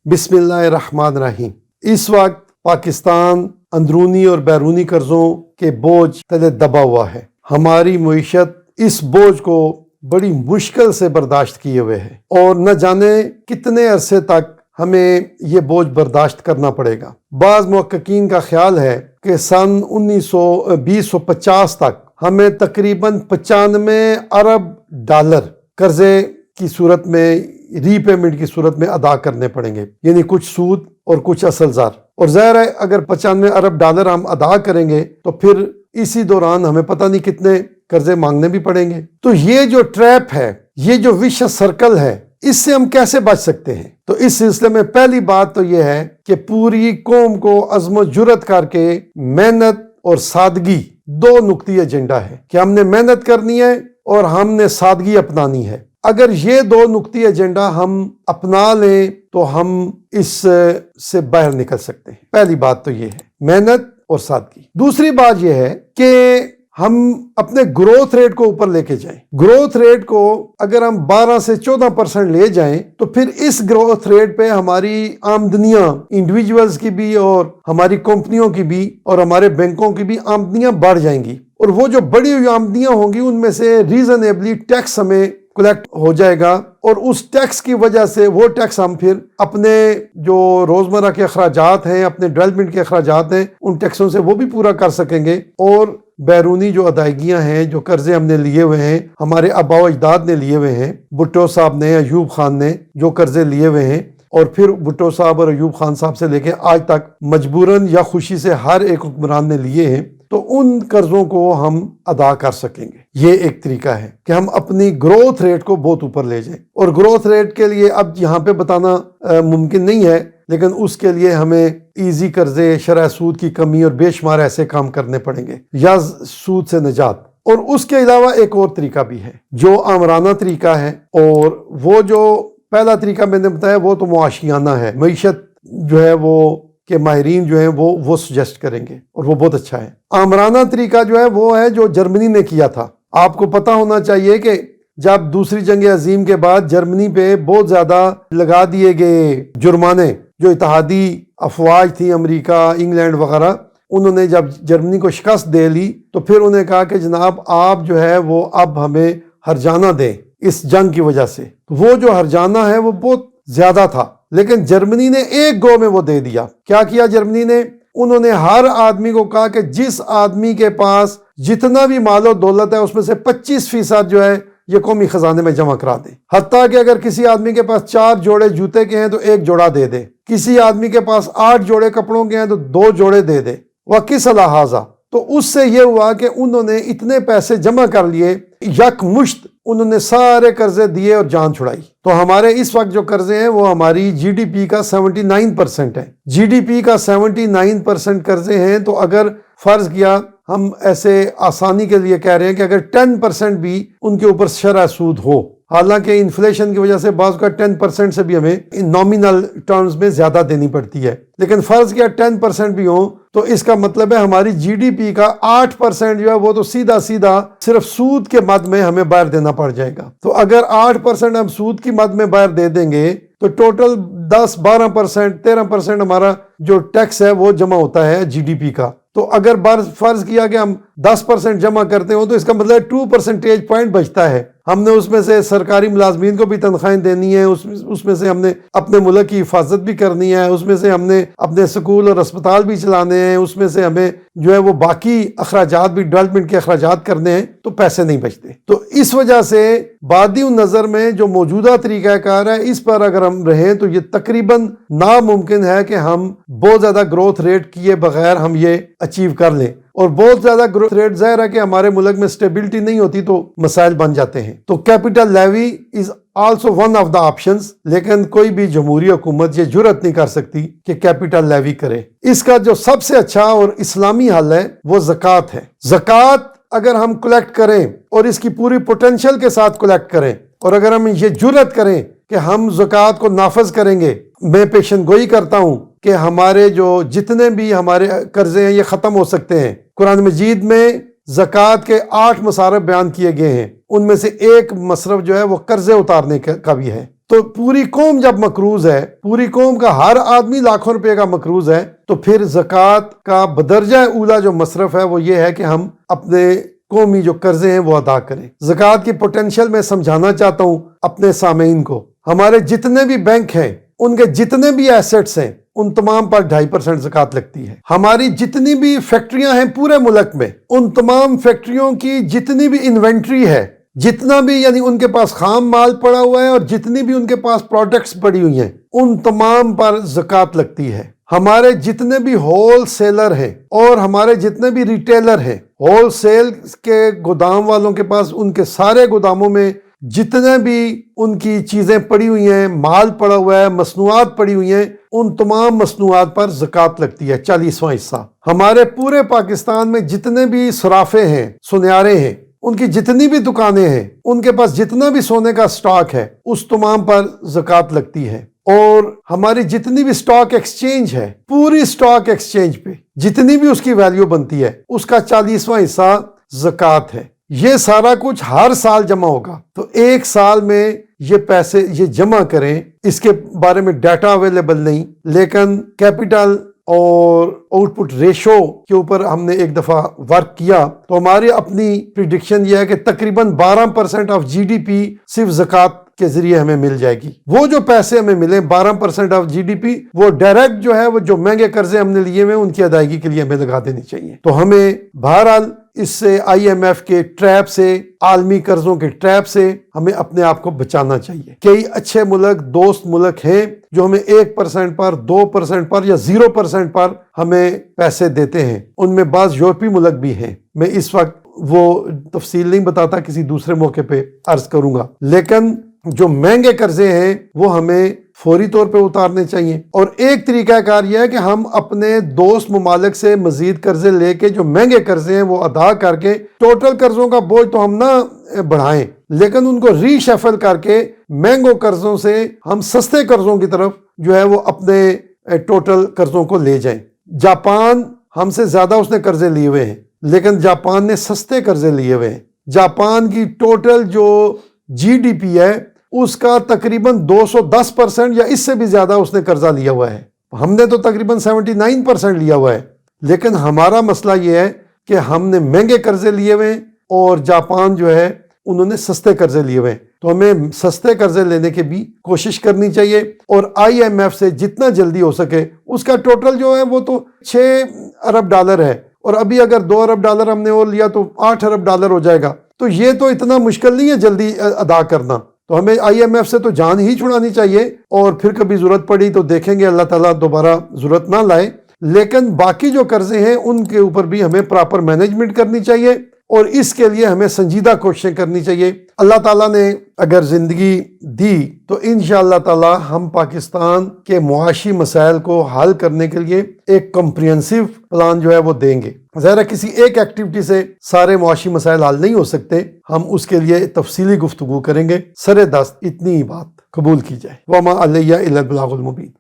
बिस्मिल्लाहिर्रहमानिर्रहीम। इस वक्त पाकिस्तान अंदरूनी और बैरूनी कर्जों के बोझ तले दबा हुआ है। हमारी मईशत इस बोझ को बड़ी मुश्किल से बर्दाश्त किए हुए है और न जाने कितने अरसे तक हमें ये बोझ बर्दाश्त करना पड़ेगा। बाज़ मुहक्किकीन का ख्याल है कि सन 2050 तक हमें तकरीबन 95 अरब डॉलर कर्जे की सूरत में, रीपेमेंट की सूरत में अदा करने पड़ेंगे, यानी कुछ सूद और कुछ असल ज़ार। और ज़ाहिर है अगर 95 अरब डॉलर हम अदा करेंगे तो फिर इसी दौरान हमें पता नहीं कितने कर्जे मांगने भी पड़ेंगे। तो ये जो ट्रैप है, ये जो विशियस सर्कल है, इससे हम कैसे बच सकते हैं? तो इस सिलसिले में पहली बात तो ये है कि पूरी कौम को अज़्म जुरत करके मेहनत और सादगी, दो नुक्ती एजेंडा है कि हमने मेहनत करनी है और हमने सादगी अपनानी है। अगर ये दो नुक्ती एजेंडा हम अपना लें तो हम इस से बाहर निकल सकते हैं। पहली बात तो ये है, मेहनत और सादगी। दूसरी बात ये है कि हम अपने ग्रोथ रेट को ऊपर लेके जाएं। ग्रोथ रेट को अगर हम 12 से 14% ले जाएं तो फिर इस ग्रोथ रेट पे हमारी आमदनियां, इंडिविजुअल्स की भी और हमारी कंपनियों की भी और हमारे बैंकों की भी आमदनियां बढ़ जाएंगी। और वो जो बड़ी हुई आमदनियां होंगी उनमें से रीजनेबली टैक्स हमें कलेक्ट हो जाएगा और उस टैक्स की वजह से वो टैक्स हम फिर अपने जो रोजमर्रा के अखराजात हैं, अपने डेवलपमेंट के अखराजात हैं, उन टैक्सों से वो भी पूरा कर सकेंगे। और बैरूनी जो अदायगियां हैं, जो कर्जे हमने लिए हुए हैं, हमारे आबाओ अजदाद ने लिए हुए हैं, भुट्टो साहब ने, अयूब खान ने जो कर्जे लिए हुए हैं, और फिर भुट्टो साहब और अयूब खान साहब से लेके आज तक मजबूरन या खुशी से हर एक हुक्मरान ने लिए हैं, तो उन कर्जों को हम अदा कर सकेंगे। ये एक तरीका है कि हम अपनी ग्रोथ रेट को बहुत ऊपर ले जाएं। और ग्रोथ रेट के लिए अब यहाँ पे बताना मुमकिन नहीं है, लेकिन उसके लिए हमें इजी कर्जे, शरह सूद की कमी और बेशुमार ऐसे काम करने पड़ेंगे या सूद से निजात। और उसके अलावा एक और तरीका भी है जो आमराना तरीका है, और वो जो पहला तरीका मैंने बताया वो तो मुआशियाना है, मईशत जो है वो के माहिरीन जो है वो सजेस्ट करेंगे और वो बहुत अच्छा है। आमराना तरीका जो है वो है जो जर्मनी ने किया था। आपको पता होना चाहिए कि जब दूसरी जंग अजीम के बाद जर्मनी पे बहुत ज्यादा लगा दिए गए जुर्माने, जो इत्तेहादी अफवाज थी, अमेरिका, इंग्लैंड वगैरह, उन्होंने जब जर्मनी को शिकस्त दे ली तो फिर उन्हें कहा कि जनाब आप जो है वो अब हमें हर्जाना दें इस जंग की वजह से। तो वो जो हर्जाना है वो बहुत ज्यादा था, लेकिन जर्मनी ने एक गो में वो दे दिया। क्या किया जर्मनी ने? उन्होंने हर आदमी को कहा कि जिस आदमी के पास जितना भी मालो दौलत है उसमें से 25% जो है ये कौमी खजाने में जमा करा दे। हत्ता कि अगर किसी आदमी के पास 4 जोड़े जूते के हैं तो 1 जोड़ा दे दे, किसी आदमी के पास 8 जोड़े कपड़ों के हैं तो 2 जोड़े दे दे। वह किस लिहाजा? तो उससे ये हुआ कि उन्होंने इतने पैसे जमा कर लिए, यकमुश्त उन्होंने सारे कर्जे दिए और जान छुड़ाई। तो हमारे इस वक्त जो कर्जे हैं वो हमारी जीडीपी का 79% है। जीडीपी का 79% कर्जे हैं। तो अगर फर्ज किया, हम ऐसे आसानी के लिए कह रहे हैं कि अगर 10% भी उनके ऊपर शरह सूद हो, हालांकि इन्फ्लेशन की वजह से बाज़ का 10% से भी हमें नॉमिनल टर्म्स में ज्यादा देनी पड़ती है, लेकिन फर्ज किया 10% भी हो तो इसका मतलब है हमारी जीडीपी का 8% जो है वो तो सीधा सीधा सिर्फ सूद के मद में हमें बाहर देना पड़ जाएगा। तो अगर 8% हम सूद की मद में बाहर दे देंगे तो टोटल 10, 12%, 13% हमारा जो टैक्स है वो जमा होता है जीडीपी का। तो अगर फर्ज किया कि हम 10% जमा करते हो तो इसका मतलब 2 परसेंटेज पॉइंट बचता है। हमने उसमें से सरकारी मुलाजमीन को भी तनख्वाहें देनी है, उसमें से हमने अपने मुल्क की हिफाजत भी करनी है, उसमें से हमने अपने स्कूल और अस्पताल भी चलाने हैं, उसमें से हमें जो है वो बाकी अखराजात भी, डेवलपमेंट के अखराजात करने हैं, तो पैसे नहीं बचते। तो इस वजह से बादी नज़र में जो मौजूदा तरीक़ाकार है इस पर अगर हम रहें तो ये तकरीबन नामुमकिन है कि हम बहुत ज़्यादा ग्रोथ रेट किए बगैर हम ये अचीव कर लें। और बहुत ज्यादा ग्रोथ रेट ज़ाहिर है कि हमारे मुल्क में स्टेबिलिटी नहीं होती तो मसाइल बन जाते हैं। तो capital levy is also one of the options, लेकिन कोई भी जमहूरी हुकूमत ये जुर्रत नहीं कर सकती कि कैपिटल लेवी करे। इसका जो सबसे अच्छा और इस्लामी हल है वो ज़कात है। ज़कात अगर हम कलेक्ट करें और इसकी पूरी पोटेंशियल के साथ कलेक्ट करें, और अगर हम ये जुर्रत करें कि हम ज़कात को नाफज करेंगे, मैं पेशन गोई करता हूं कि हमारे जो जितने भी हमारे कर्जे हैं ये ख़त्म हो सकते हैं। कुरान मजीद में ज़कात के 8 मसारफ बयान किए गए हैं, उनमें से एक मसरफ जो है वो कर्जे उतारने का भी है। تو پوری قوم جب مقروض ہے، پوری قوم کا ہر آدمی لاکھوں روپے کا مقروض ہے، تو پھر زکوٰۃ کا بدرجہ اولا جو مصرف ہے وہ یہ ہے کہ ہم اپنے قومی جو قرضے ہیں وہ ادا کریں۔ زکوٰۃ کی پوٹینشیل میں سمجھانا چاہتا ہوں اپنے سامعین کو۔ ہمارے جتنے بھی بینک ہیں، ان کے جتنے بھی ایسٹس ہیں، ان تمام پر 2.5% زکوٰۃ لگتی ہے۔ ہماری جتنی بھی فیکٹریاں ہیں پورے ملک میں، ان تمام فیکٹریوں کی جتنی بھی انوینٹری ہے، جتنا بھی یعنی ان کے پاس خام مال پڑا ہوا ہے اور جتنی بھی ان کے پاس پروڈکٹس پڑی ہوئی ہیں، ان تمام پر زکوٰۃ لگتی ہے۔ ہمارے جتنے بھی ہول سیلر ہیں اور ہمارے جتنے بھی ریٹیلر ہیں، ہول سیل کے گودام والوں کے پاس، ان کے سارے گوداموں میں جتنے بھی ان کی چیزیں پڑی ہوئی ہیں، مال پڑا ہوا ہے، مصنوعات پڑی ہوئی ہیں، ان تمام مصنوعات پر زکوٰۃ لگتی ہے 40واں حصہ۔ ہمارے پورے پاکستان میں جتنے بھی صرافے ہیں، سنیارے ہیں، ان کی جتنی بھی دکانیں ہیں، ان کے پاس جتنا بھی سونے کا سٹاک ہے، اس تمام پر زکوٰۃ لگتی ہے۔ اور ہماری جتنی بھی سٹاک ایکسچینج ہے، پوری سٹاک ایکسچینج پہ جتنی بھی اس کی ویلیو بنتی ہے، اس کا 40واں حصہ زکوٰۃ ہے۔ یہ سارا کچھ ہر سال جمع ہوگا، تو ایک سال میں یہ پیسے یہ جمع کریں۔ اس کے بارے میں ڈیٹا اویلیبل نہیں، لیکن کیپٹل اور آؤٹ پٹ ریشو کے اوپر ہم نے ایک دفعہ ورک کیا، تو ہماری اپنی پریڈکشن یہ ہے کہ تقریباً 12% آف جی ڈی پی صرف زکوٰۃ کے ذریعے ہمیں مل جائے گی۔ وہ جو پیسے ہمیں ملیں 12% آف جی ڈی پی، وہ ڈائریکٹ جو ہے وہ جو مہنگے قرضے ہم نے لیے ہوئے ان کی ادائیگی کے لیے ہمیں لگا دینی چاہیے۔ تو ہمیں بہرحال اس سے آئی ایم ایف کے ٹریپ سے، عالمی قرضوں کے ٹریپ سے ہمیں اپنے آپ کو بچانا چاہیے۔ کئی اچھے ملک، دوست ملک ہیں جو ہمیں 1% پر، 2% پر یا 0% پر ہمیں پیسے دیتے ہیں۔ ان میں بعض یورپی ملک بھی ہیں، میں اس وقت وہ تفصیل نہیں بتاتا، کسی دوسرے موقع پہ عرض کروں گا۔ لیکن جو مہنگے قرضے ہیں وہ ہمیں فوری طور پہ اتارنے چاہیے۔ اور ایک طریقہ کار یہ ہے کہ ہم اپنے دوست ممالک سے مزید قرضے لے کے جو مہنگے قرضے ہیں وہ ادا کر کے، ٹوٹل قرضوں کا بوجھ تو ہم نہ بڑھائیں، لیکن ان کو ری شفل کر کے مہنگوں قرضوں سے ہم سستے قرضوں کی طرف جو ہے وہ اپنے ٹوٹل قرضوں کو لے جائیں۔ جاپان ہم سے زیادہ اس نے قرضے لیے ہوئے ہیں، لیکن جاپان نے سستے قرضے لیے ہوئے ہیں۔ جاپان کی ٹوٹل جو جی ڈی پی ہے اس کا تقریباً 210% یا اس سے بھی زیادہ اس نے قرضہ لیا ہوا ہے۔ ہم نے تو تقریباً 79% لیا ہوا ہے، لیکن ہمارا مسئلہ یہ ہے کہ ہم نے مہنگے قرضے لیے ہوئے ہیں اور جاپان جو ہے انہوں نے سستے قرضے لیے ہوئے ہیں۔ تو ہمیں سستے قرضے لینے کی بھی کوشش کرنی چاہیے، اور آئی ایم ایف سے جتنا جلدی ہو سکے، اس کا ٹوٹل جو ہے وہ تو $6 ارب ہے، اور ابھی اگر $2 ارب ہم نے اور لیا تو $8 ارب ہو جائے گا۔ تو یہ تو اتنا مشکل نہیں ہے جلدی ادا کرنا، تو ہمیں آئی ایم ایف سے تو جان ہی چھڑانی چاہیے، اور پھر کبھی ضرورت پڑی تو دیکھیں گے، اللہ تعالیٰ دوبارہ ضرورت نہ لائے۔ لیکن باقی جو قرضے ہیں ان کے اوپر بھی ہمیں پراپر مینجمنٹ کرنی چاہیے، اور اس کے لیے ہمیں سنجیدہ کوششیں کرنی چاہیے۔ اللہ تعالیٰ نے اگر زندگی دی تو انشاءاللہ تعالیٰ ہم پاکستان کے معاشی مسائل کو حل کرنے کے لیے ایک کمپریہنسو پلان جو ہے وہ دیں گے۔ ظاہر ہے کسی ایک ایکٹیویٹی سے سارے معاشی مسائل حل نہیں ہو سکتے، ہم اس کے لیے تفصیلی گفتگو کریں گے۔ سر دست اتنی ہی بات قبول کی جائے۔ وما علیہ الا البلاغ المبین۔